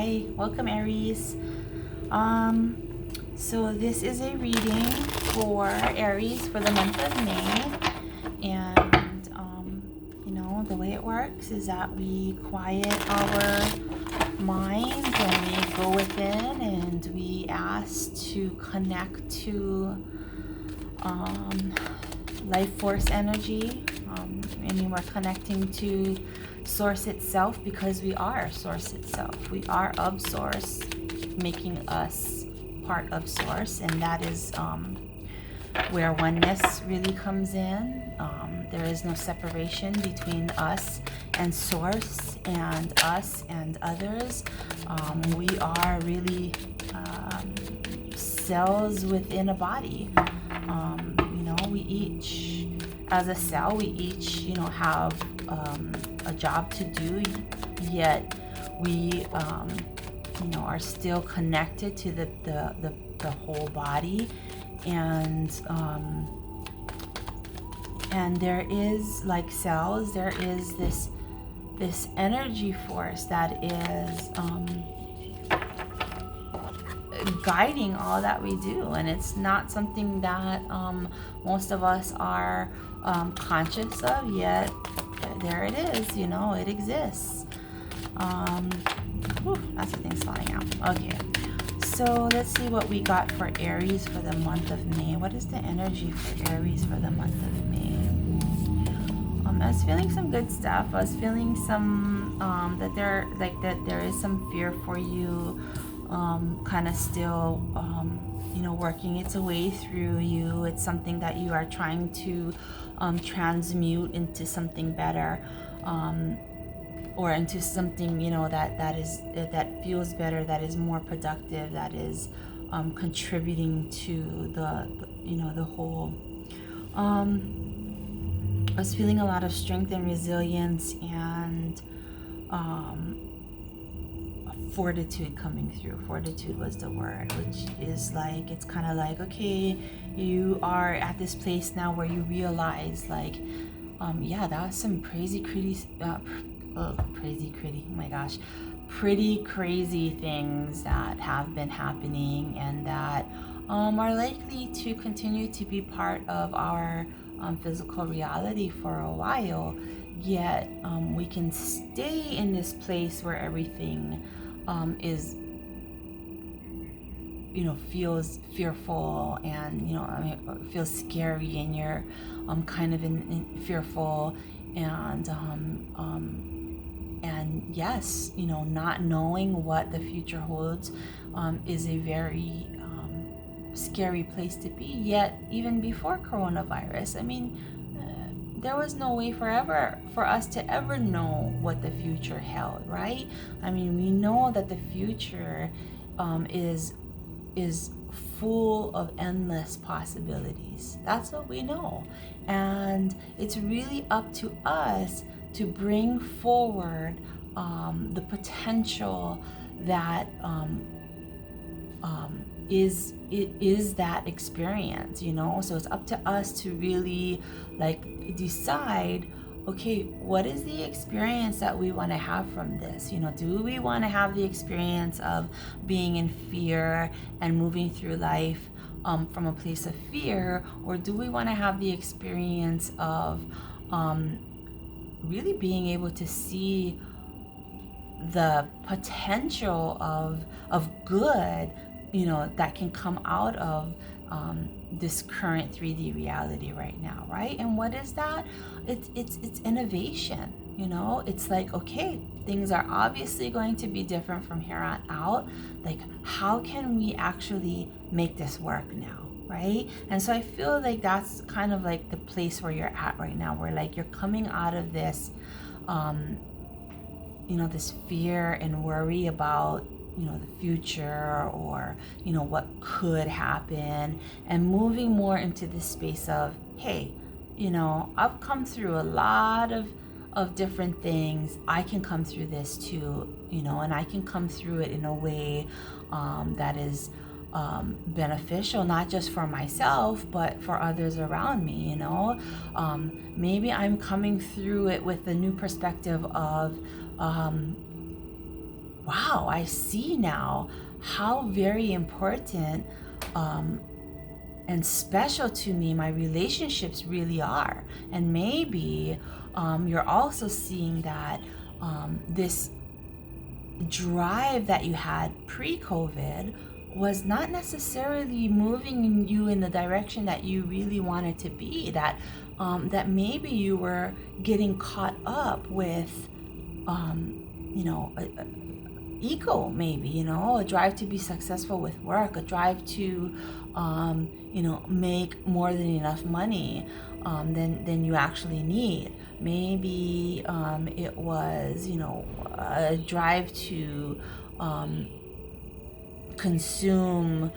Hi, welcome Aries. So this is a reading for Aries for the month of May, and the way it works is that we quiet our minds and we go within and we ask to connect to life force energy. We're connecting to source itself because we are source itself. We are of source, making us part of source, and that is where oneness really comes in. There is no separation between us and source and us and others. We are really cells within a body. We each, as a cell, we each, have a job to do, yet we, are still connected to the whole body, and there is, like cells, there is this energy force that is guiding all that we do, and it's not something that most of us are conscious of, yet there it is, it exists. Lots of things falling out. Okay, so let's see what we got for Aries for the month of May. What is the energy for Aries for the month of May? I was feeling some good stuff. I was feeling some that there is some fear for you, kind of still working its way through you. It's something that you are trying to transmute into something better, or into something that feels better, that is more productive, that is contributing to the whole. I was feeling a lot of strength and resilience and fortitude coming through. Fortitude was the word, which is like, it's kind of like, okay, you are at this place now where you realize, like, that was some pretty crazy things that have been happening, and that are likely to continue to be part of our physical reality for a while, yet we can stay in this place where everything is feels fearful, and feels scary, and you're kind of in fearful, and yes, not knowing what the future holds is a very scary place to be. Yet even before coronavirus, there was no way for us to ever know what the future held, right? We know that the future is full of endless possibilities. That's what we know. And it's really up to us to bring forward the potential that is that experience, so it's up to us to really decide, okay, what is the experience that we want to have from this? Do we want to have the experience of being in fear and moving through life from a place of fear, or do we want to have the experience of really being able to see the potential of good, that can come out of this current 3D reality right now, right? And what is that? It's innovation. It's like, okay, things are obviously going to be different from here on out. Like, how can we actually make this work now, right? And so I feel like that's kind of like the place where you're at right now, where like you're coming out of this this fear and worry about the future, or what could happen, and moving more into this space of, hey, I've come through a lot of different things. I can come through this too, and I can come through it in a way that is beneficial, not just for myself, but for others around me. Maybe I'm coming through it with a new perspective of wow, I see now how very important and special to me my relationships really are. And maybe you're also seeing that this drive that you had pre-COVID was not necessarily moving you in the direction that you really wanted to be. That maybe you were getting caught up with, you know, ego, maybe, you know, a drive to be successful with work, a drive to, you know, make more than enough money than you actually need. Maybe it was, you know, a drive to consume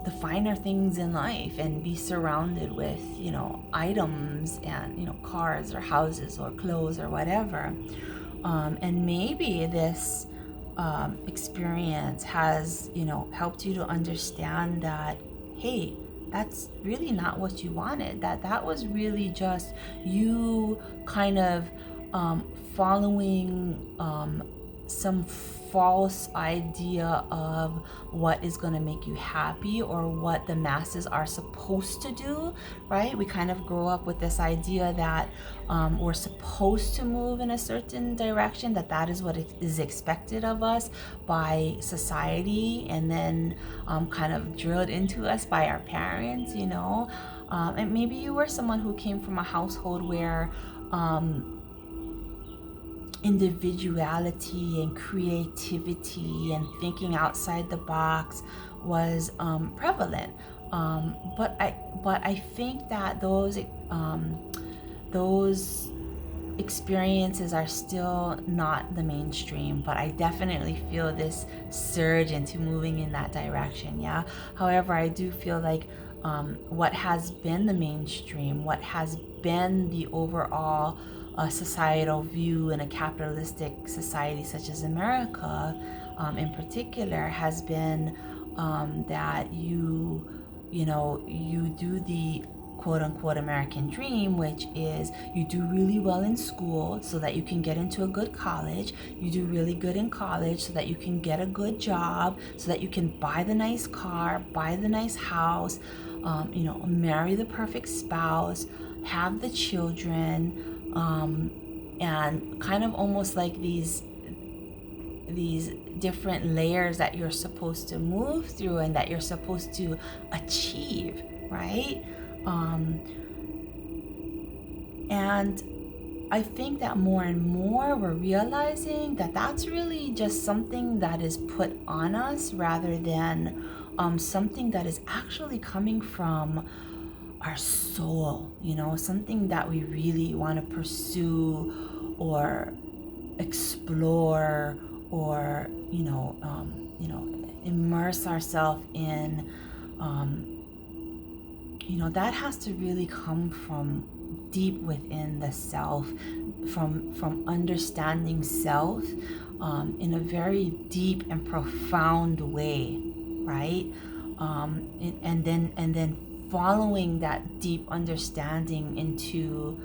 the finer things in life and be surrounded with, you know, items and, you know, cars or houses or clothes or whatever. And maybe this experience has, you know, helped you to understand that, hey, that's really not what you wanted. That was really just you kind of following some false idea of what is going to make you happy or what the masses are supposed to do, right? We kind of grow up with this idea that we're supposed to move in a certain direction, that is what is expected of us by society, and then kind of drilled into us by our parents, you know. And maybe you were someone who came from a household where individuality and creativity and thinking outside the box was prevalent. But I think that those experiences are still not the mainstream, but I definitely feel this surge into moving in that direction. Yeah. However, I do feel like what has been the mainstream, what has been the overall societal view in a capitalistic society such as America, in particular, has been that you know, you do the quote unquote American dream, which is you do really well in school so that you can get into a good college. You do really good in college so that you can get a good job, so that you can buy the nice car, buy the nice house, you know, marry the perfect spouse, have the children, and kind of almost like these different layers that you're supposed to move through and that you're supposed to achieve, right? And I think that more and more we're realizing that that's really just something that is put on us rather than something that is actually coming from our soul, you know, something that we really want to pursue or explore or, you know, immerse ourselves in. You know, that has to really come from deep within the self, from understanding self in a very deep and profound way, right? And then following that deep understanding into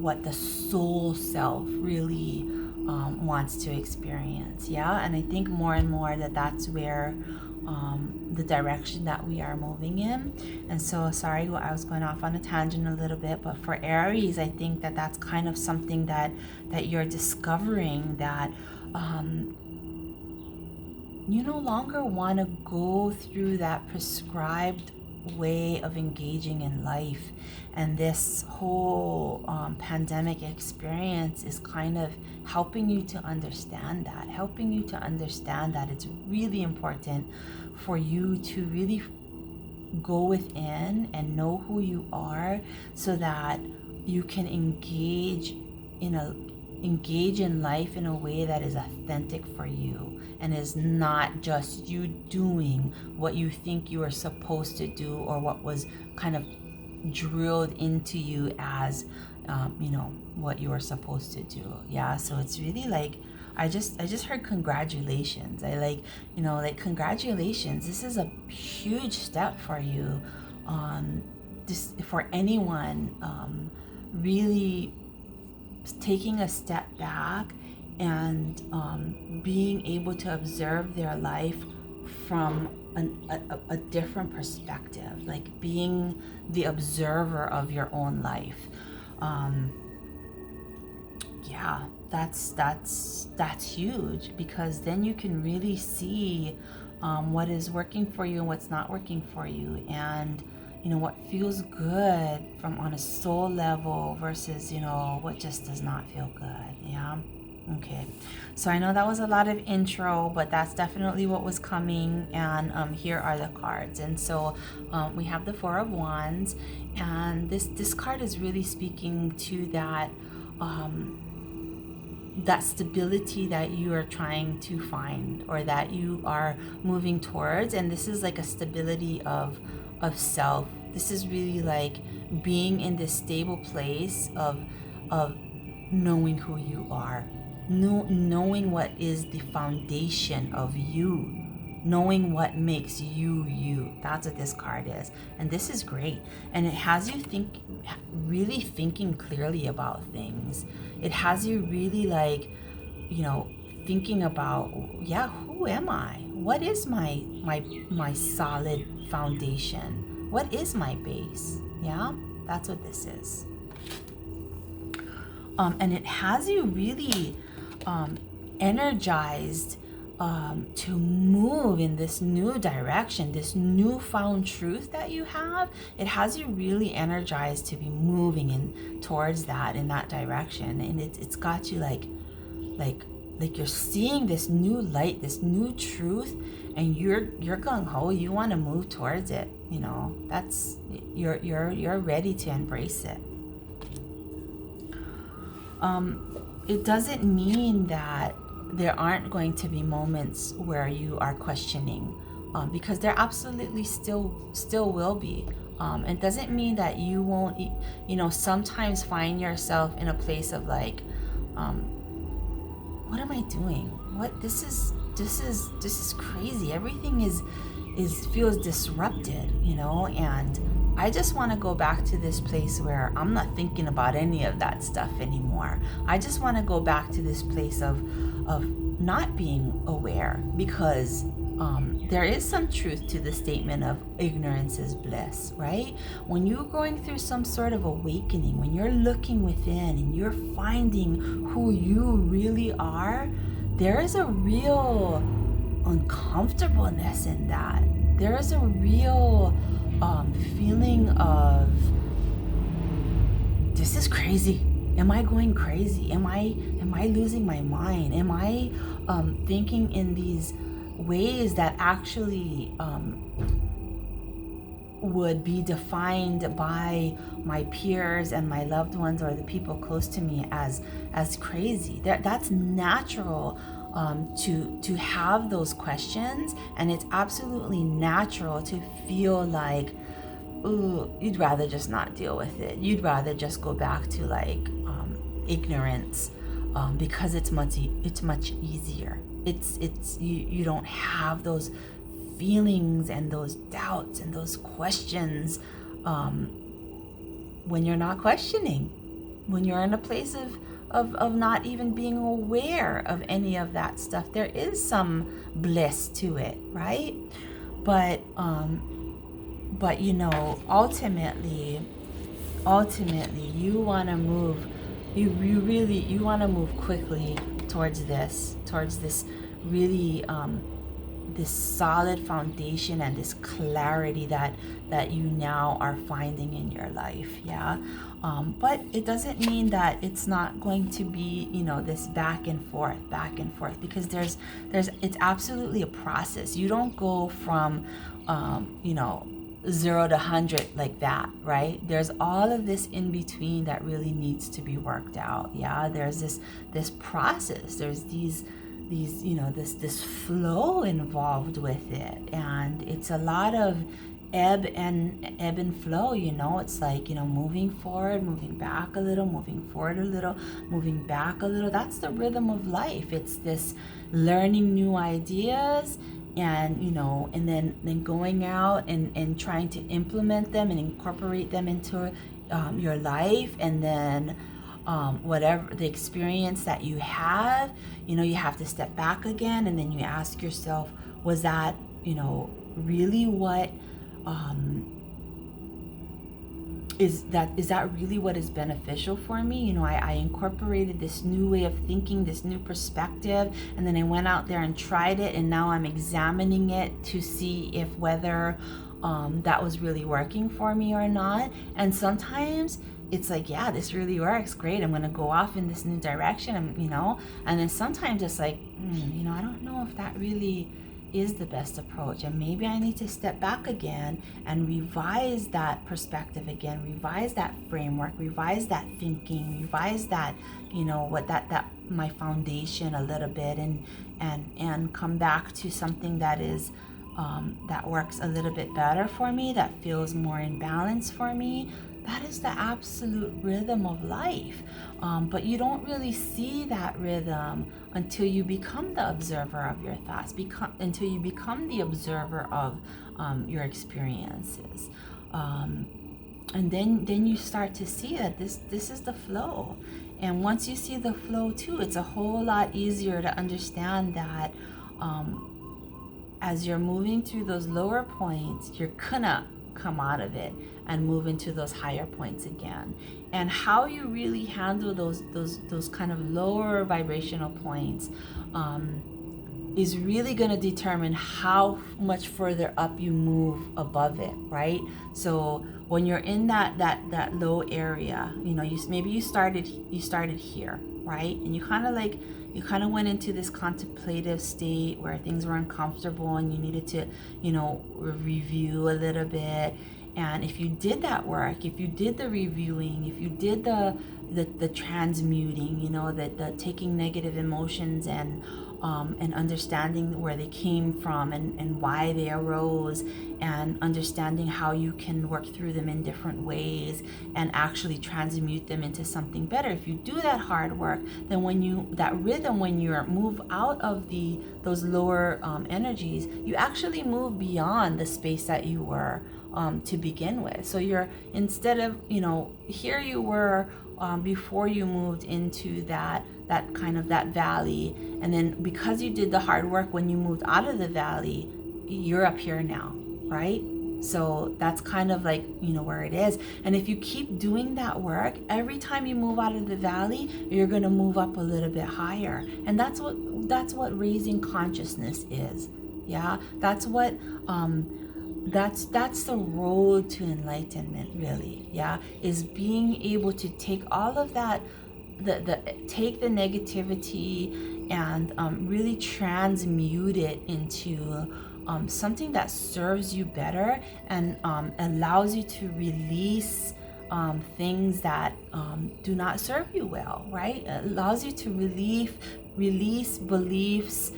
what the soul self really wants to experience. Yeah. And I think more and more that's where the direction that we are moving in. And so, sorry, I was going off on a tangent a little bit, but for Aries, I think that that's kind of something that you're discovering, that you no longer want to go through that prescribed way of engaging in life. And this whole pandemic experience is kind of helping you to understand that it's really important for you to really go within and know who you are, so that you can engage in life in a way that is authentic for you and is not just you doing what you think you are supposed to do or what was kind of drilled into you as you know, what you are supposed to do. Yeah. So it's really like I just heard congratulations. I like, you know, like, congratulations, this is a huge step for you, just for anyone really taking a step back and being able to observe their life from a different perspective, like being the observer of your own life. Yeah, that's huge, because then you can really see what is working for you and what's not working for you, and what feels good from on a soul level versus what just does not feel good. Yeah. Okay, so I know that was a lot of intro, but that's definitely what was coming, and here are the cards. And so we have the Four of Wands, and this card is really speaking to that that stability that you are trying to find, or that you are moving towards. And this is like a stability of self. This is really like being in this stable place of knowing who you are, knowing what is the foundation of you, knowing what makes you you. That's what this card is, and this is great. And it has you really thinking clearly about things. It has you really like thinking about, yeah, who am I? What is my solid foundation? What is my base? Yeah, that's what this is. And it has you really energized to move in this new direction, this newfound truth that you have. It has you really energized to be moving in towards that, in that direction. And it's got you like you're seeing this new light, this new truth, and you're gung-ho. You want to move towards it. That's you're ready to embrace it. It doesn't mean that there aren't going to be moments where you are questioning, because there absolutely still will be. It doesn't mean that you won't, sometimes find yourself in a place of like, what am I doing? What this is crazy. Everything feels disrupted, and I just want to go back to this place where I'm not thinking about any of that stuff anymore. I just want to go back to this place of not being aware, because there is some truth to the statement of ignorance is bliss, right? When you're going through some sort of awakening, when you're looking within and you're finding who you really are, there is a real uncomfortableness in that. There is a real feeling of, this is crazy. Am I going crazy? Am I losing my mind? Am I thinking in these ways that actually would be defined by my peers and my loved ones or the people close to me as crazy? That's natural to have those questions, and it's absolutely natural to feel like, ooh, you'd rather just not deal with it. You'd rather just go back to like ignorance, because it's much easier. It's you don't have those feelings and those doubts and those questions when you're not questioning, when you're in a place of not even being aware of any of that stuff. There is some bliss to it, right? But ultimately you want to move, you want to move quickly towards this really this solid foundation and this clarity that you now are finding in your life. Yeah. But it doesn't mean that it's not going to be, this back and forth, because it's absolutely a process. You don't go from 0 to 100 like that, right? There's all of this in between that really needs to be worked out. Yeah, there's this process. There's these this flow involved with it, and it's a lot of ebb and flow. It's like, moving forward, moving back a little, moving forward a little, moving back a little. That's the rhythm of life. It's this learning new ideas, and and then going out and trying to implement them and incorporate them into your life, and then whatever the experience that you have, you know, you have to step back again, and then you ask yourself, was that, you know, really what is that really what is beneficial for me? You know, I incorporated this new way of thinking, this new perspective, and then I went out there and tried it, and now I'm examining it to see if whether that was really working for me or not. And sometimes it's like, yeah, this really works, great, I'm gonna go off in this new direction, you know. And then sometimes it's like, you know, I don't know if that really is the best approach, and maybe I need to step back again and revise that perspective again, revise that framework, revise that thinking, revise that, you know, what that my foundation a little bit, and come back to something that is that works a little bit better for me, that feels more in balance for me. That is the absolute rhythm of life. But you don't really see that rhythm until you become the observer of your thoughts, until you become the observer of your experiences. And then you start to see that this is the flow. And once you see the flow too, it's a whole lot easier to understand that as you're moving through those lower points, you're gonna come out of it and move into those higher points again. And how you really handle those kind of lower vibrational points is really going to determine how much further up you move above it, right? So when you're in that low area, you know, maybe you started here, right? And you kind of went into this contemplative state where things were uncomfortable and you needed to, you know, review a little bit. And if you did that work, if you did the reviewing, if you did the transmuting, you know, the taking negative emotions and understanding where they came from and why they arose, and understanding how you can work through them in different ways and actually transmute them into something better. If you do that hard work, then when you move out of those lower energies, you actually move beyond the space that you were to begin with. So you're, instead of, you know, here you were before you moved into that kind of that valley, and then because you did the hard work when you moved out of the valley, you're up here now, right? So that's kind of like, you know, where it is. And if you keep doing that work, every time you move out of the valley, you're going to move up a little bit higher. And that's what raising consciousness is. Yeah, that's what that's the road to enlightenment, really. Yeah, is being able to take all of that, take the negativity and really transmute it into something that serves you better, and allows you to release things that do not serve you well, right? It allows you to release beliefs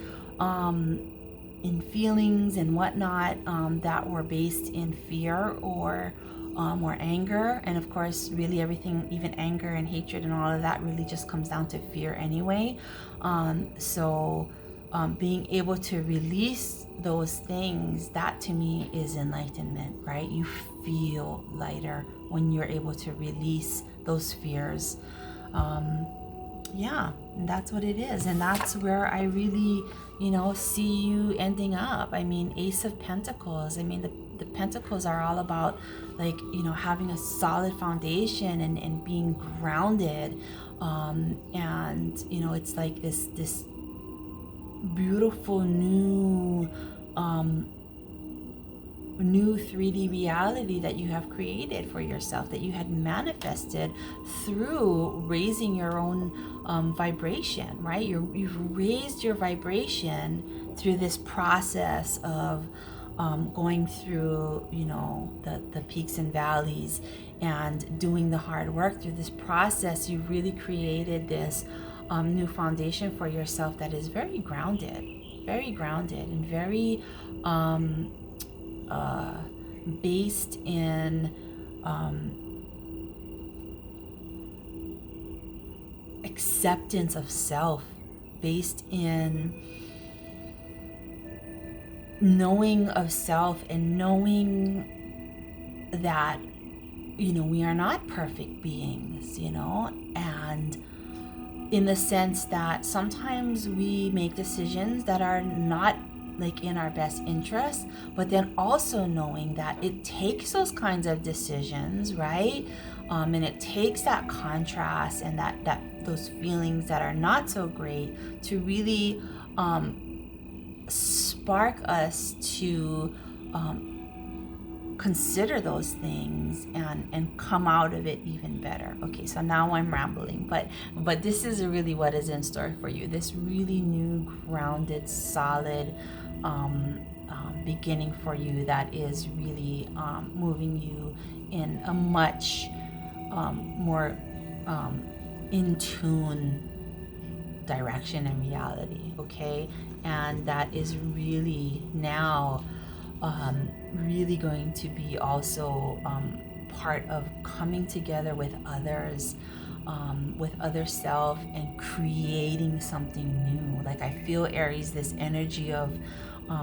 in feelings and whatnot that were based in fear or anger. And of course, really everything, even anger and hatred and all of that, really just comes down to fear anyway. So being able to release those things, that to me is enlightenment, right? You feel lighter when you're able to release those fears. Yeah, that's what it is. And that's where I really, you know, see you ending up. I mean, Ace of Pentacles, I mean, the Pentacles are all about, like, you know, having a solid foundation and being grounded. And, you know, it's like this beautiful new 3D reality that you have created for yourself, that you had manifested through raising your own vibration, right? You've raised your vibration through this process of going through, you know, the peaks and valleys and doing the hard work. Through this process, you've really created this new foundation for yourself that is very grounded and very based in acceptance of self, based in knowing of self, and knowing that we are not perfect beings, and in the sense that sometimes we make decisions that are not like in our best interest, but then also knowing that it takes those kinds of decisions, right? And it takes that contrast and that those feelings that are not so great to really spark us to consider those things and come out of it even better. Okay, so now I'm rambling, but this is really what is in store for you. This really new, grounded, solid beginning for you that is really moving you in a much more in tune direction and reality. Okay, and that is really now really going to be also part of coming together with others, with other self, and creating something new. Like, I feel, Aries, this energy of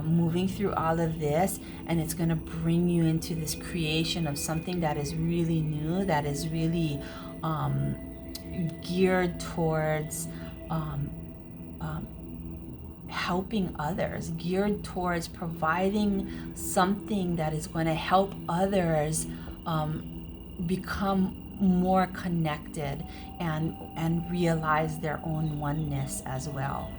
moving through all of this, and it's going to bring you into this creation of something that is really new, that is really geared towards helping others, geared towards providing something that is going to help others become more connected and realize their own oneness as well.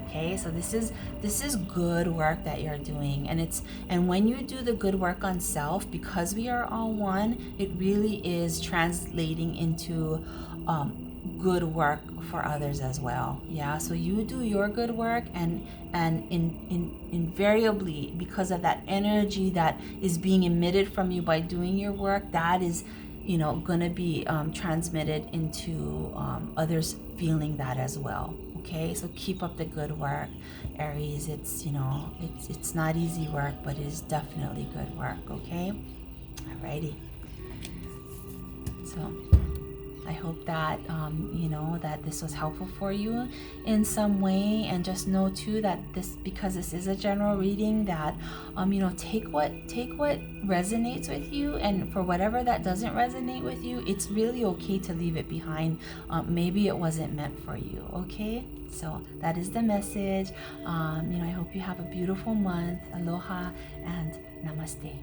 Okay, so this is good work that you're doing, and when you do the good work on self, because we are all one, it really is translating into good work for others as well. Yeah, so you do your good work, and invariably, because of that energy that is being emitted from you by doing your work, that is gonna be transmitted into others feeling that as well. Okay, so keep up the good work, Aries. It's not easy work, but it is definitely good work. Okay, alrighty. So I hope that that this was helpful for you in some way, and just know too that because this is a general reading, that take what resonates with you, and for whatever that doesn't resonate with you, it's really okay to leave it behind. Maybe it wasn't meant for you. Okay, so that is the message. I hope you have a beautiful month. Aloha and namaste.